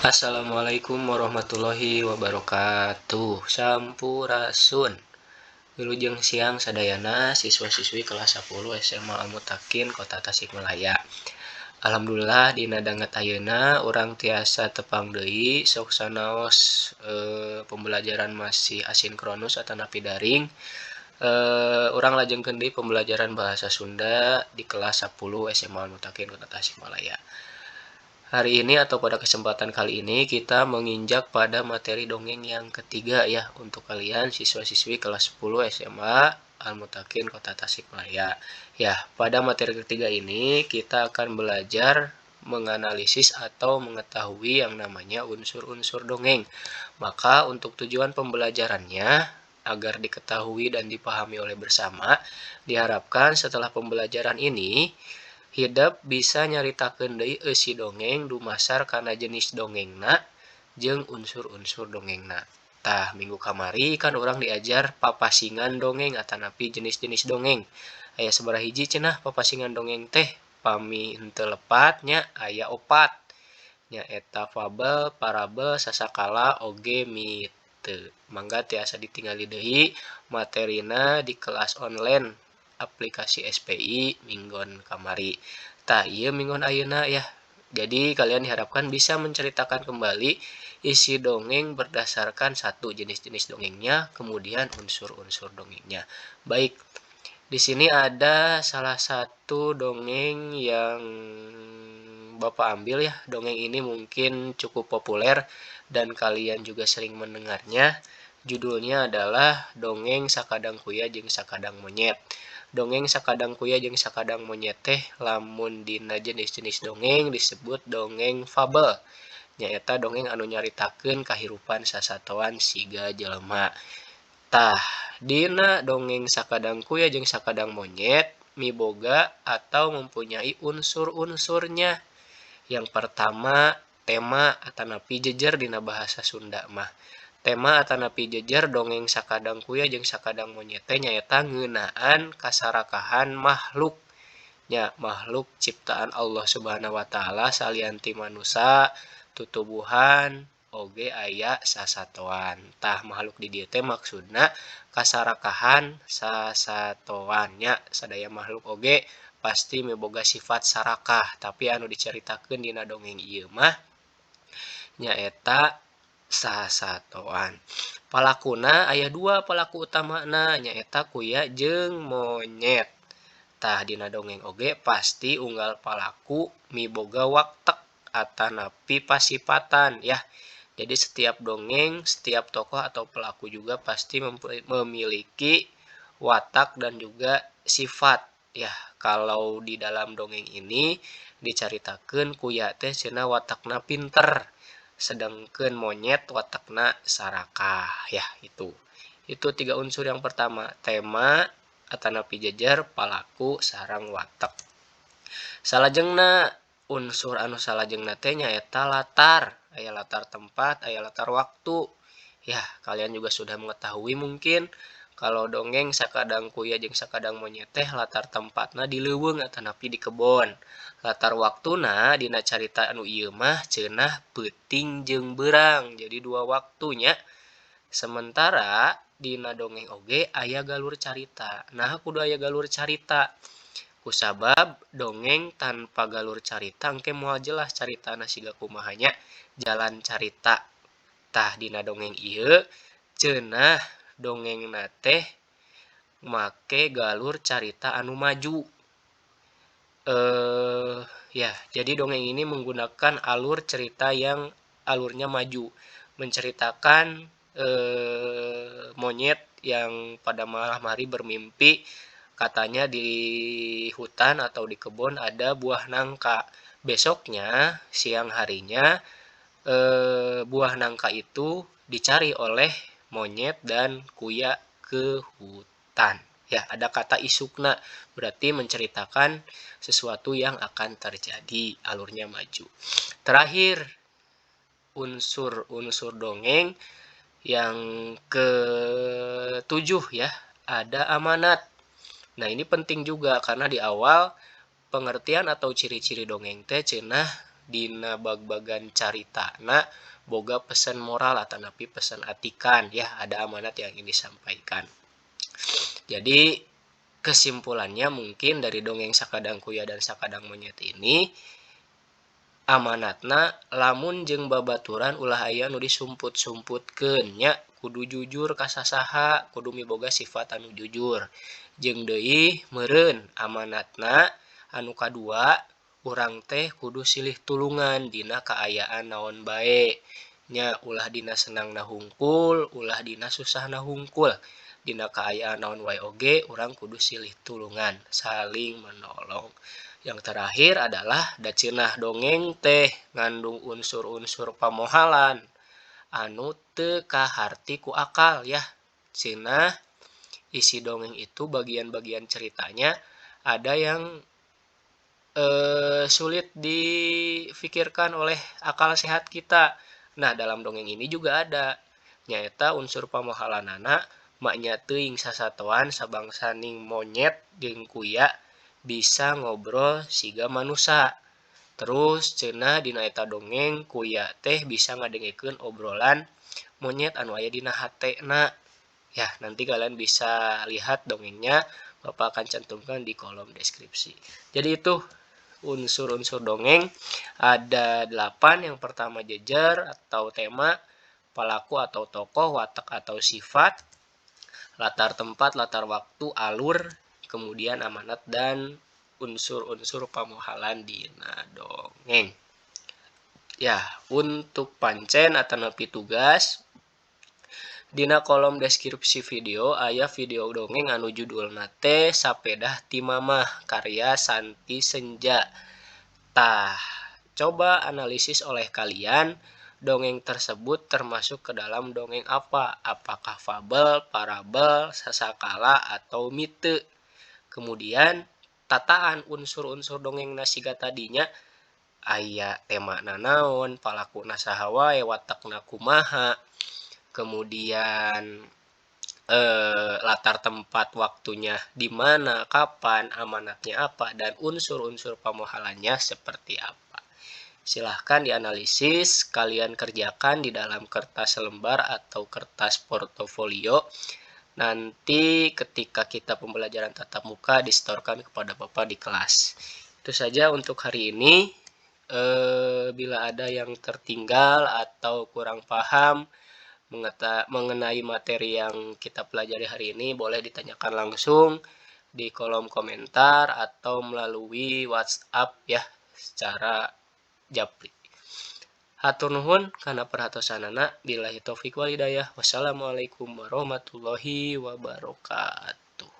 Assalamualaikum warahmatullahi wabarakatuh. Sampurasun. Wilujeng siang sadayana siswa-siswi kelas 10 SMA Al Mutakin Kota Tasikmalaya. Alhamdulillah dina danget ayeuna urang tiasa tepang deui sok sanaos pembelajaran masih asinkronus atanapi daring. Urang lajengkeun deui pembelajaran bahasa Sunda di kelas 10 SMA Al Mutakin Kota Tasikmalaya. Hari ini atau pada kesempatan kali ini kita menginjak pada materi dongeng yang ketiga ya untuk kalian siswa-siswi kelas 10 SMA Al Mutakin Kota Tasikmalaya. Ya, pada materi ketiga ini kita akan belajar menganalisis atau mengetahui yang namanya unsur-unsur dongeng. Maka untuk tujuan pembelajarannya agar diketahui dan dipahami oleh bersama, diharapkan setelah pembelajaran ini hidup bisa nyaritakeun deui eusi dongeng dumasar kana jenis dongengna jeung unsur-unsur dongengna. Tah minggu kamari kan urang diajar papasingan dongeng atanapi jenis-jenis dongeng. Aya sabaraha hiji cenah papasingan dongeng teh? Pami henteu lepat nya aya 4. Nyaeta fabel, parabel, sasakala, oge miteu. Mangga tiasa ditingali deui materina di kelas online aplikasi SPI minggon kamari. Tah ieu minggon ayeuna ya. Jadi kalian diharapkan bisa menceritakan kembali isi dongeng berdasarkan satu jenis-jenis dongengnya, kemudian unsur-unsur dongengnya. Baik, di sini ada salah satu dongeng yang Bapak ambil ya. Dongeng ini mungkin cukup populer dan kalian juga sering mendengarnya. Judulnya adalah Dongeng Sakadang Kuya jeung Sakadang Monyet. Dongeng Sakadang Kuya jeung Sakadang Monyet teh lamun dina jenis-jenis dongeng disebut dongeng fabel. Nyaeta dongeng anu nyaritakeun kahirupan sasatoan siga jelema. Tah, dina dongeng Sakadang Kuya jeung Sakadang Monyet miboga atau mempunyai unsur-unsurnya. Yang pertama, tema atanapi jejer dina bahasa Sunda mah. Tema atanapi jejer dongeng Sakadang Kuya jeung Sakadang Monyet teh nyaeta ngeunaan kasarakahan makhluk. Nya makhluk ciptaan Allah Subhanahu wa taala salianti manusa, tutubuhan, oge aya sasatoan. Tah makhluk di dieu teh maksudna kasarakahan sasatoan nya sadaya makhluk oge pasti miboga sifat sarakah, tapi anu dicaritakeun dina dongeng ieu mah nyaeta sasatoan. Palakuna aya 2 palaku utamana nyaeta kuya jeung monyet. Tah dina dongeng oge pasti unggal palaku miboga waktek atanapi pasifatan ya. Jadi setiap dongeng, setiap tokoh atau pelaku juga pasti memiliki watak dan juga sifat ya. Kalau di dalam dongeng ini dicaritakeun kuya teh cenah watakna pinter, sedangkan monyet watakna sarakah ya itu. Itu 3 unsur yang pertama, tema atanapi jejer, palaku, sareng watak. Salajengna unsur anu salajengna teh nyaeta latar, aya latar tempat, aya latar waktu. Ya, kalian juga sudah mengetahui mungkin kalau dongeng Sakadang Kuya jeung Sakadang Monyet teh latar tempatna di leuweung atanapi di kebon. Latar waktuna dina carita anu ieu mah ceunah peuting jeung beurang. Jadi 2 waktunya. Sementara dina dongeng oge aya galur carita. Nah, kudu aya galur carita. Kusabab dongeng tanpa galur carita engke moal jelas caritana siga kumaha nya jalan carita. Tah dina dongeng ieu ceunah dongengna teh make galur carita anu maju. Ya, jadi dongeng ini menggunakan alur cerita yang alurnya maju, menceritakan monyet yang pada malam hari bermimpi katanya di hutan atau di kebun ada buah nangka. Besoknya siang harinya buah nangka itu dicari oleh monyet dan kuya ke hutan. Ya, ada kata isukna, berarti menceritakan sesuatu yang akan terjadi, alurnya maju. Terakhir, unsur-unsur dongeng yang ke-7 ya, ada amanat. Nah, ini penting juga karena di awal pengertian atau ciri-ciri dongeng teh cenah dina bag-bagan caritana boga pesan moral atau napi pesan atikan ya, ada amanat yang ingin disampaikan. Jadi kesimpulannya mungkin dari dongeng Sakadang Kuya dan Sakadang Monyet ini, amanatna lamun jeung babaturan ulah aya nu disumput-sumputkeun nya, kudu jujur ka sasaha, kudu miboga sifat anu jujur. Jeung deui meureun amanatna anu kadua, urang teh kudu silih tulungan dina kaayaan naon bae. Nya ulah dina senangna hungkul, ulah dina susahna hungkul. Dina kaayaan naon wae oge urang kudu silih tulungan, saling menolong. Yang terakhir adalah da cenah dongeng teh ngandung unsur-unsur pamohalan anu teu kaharti ku akal ya. Cenah isi dongeng itu bagian-bagian ceritanya ada yang sulit difikirkan oleh akal sehat kita. Nah, dalam dongeng ini juga ada nyaeta unsur pamohalanana maknya teuing sasatoan sabangsaning monyet jeung kuya bisa ngobrol siga manusia. Terus cenah dina eta dongeng kuya teh bisa ngadengekeun obrolan monyet anu aya dina hatena. Ya, nanti kalian bisa lihat dongengnya, Bapak akan cantumkan di kolom deskripsi. Jadi itu unsur-unsur dongeng ada 8. Yang pertama jejer atau tema, pelaku atau tokoh, watak atau sifat, latar tempat, latar waktu, alur, kemudian amanat dan unsur-unsur pamohalan dina dongeng. Ya, untuk pancen atau nepi tugas dina kolom deskripsi video aya video dongeng anu judulna teh Sapedah Ti Mamah karya Santi Senja. Tah, coba analisis oleh kalian dongeng tersebut termasuk ke dalam dongeng apa? Apakah fabel, parabel, sasakala, atau mite? Kemudian tataan unsur-unsur dongeng nasiga tadinya aya tema nanaon, palakuna saha wae, watakna kumaha, kemudian latar tempat waktunya di mana, kapan, amanatnya apa, dan unsur-unsur pamohalannya seperti apa. Silahkan dianalisis, kalian kerjakan di dalam kertas lembar atau kertas portofolio. Nanti ketika kita pembelajaran tatap muka disetorkan kepada Bapak di kelas. Itu saja untuk hari ini. Bila ada yang tertinggal atau kurang paham mengenai materi yang kita pelajari hari ini, boleh ditanyakan langsung di kolom komentar atau melalui WhatsApp ya, secara japri. Hatur nuhun kana perhatosanana. Billahi taufik wal hidayah. Wassalamualaikum warahmatullahi wabarakatuh.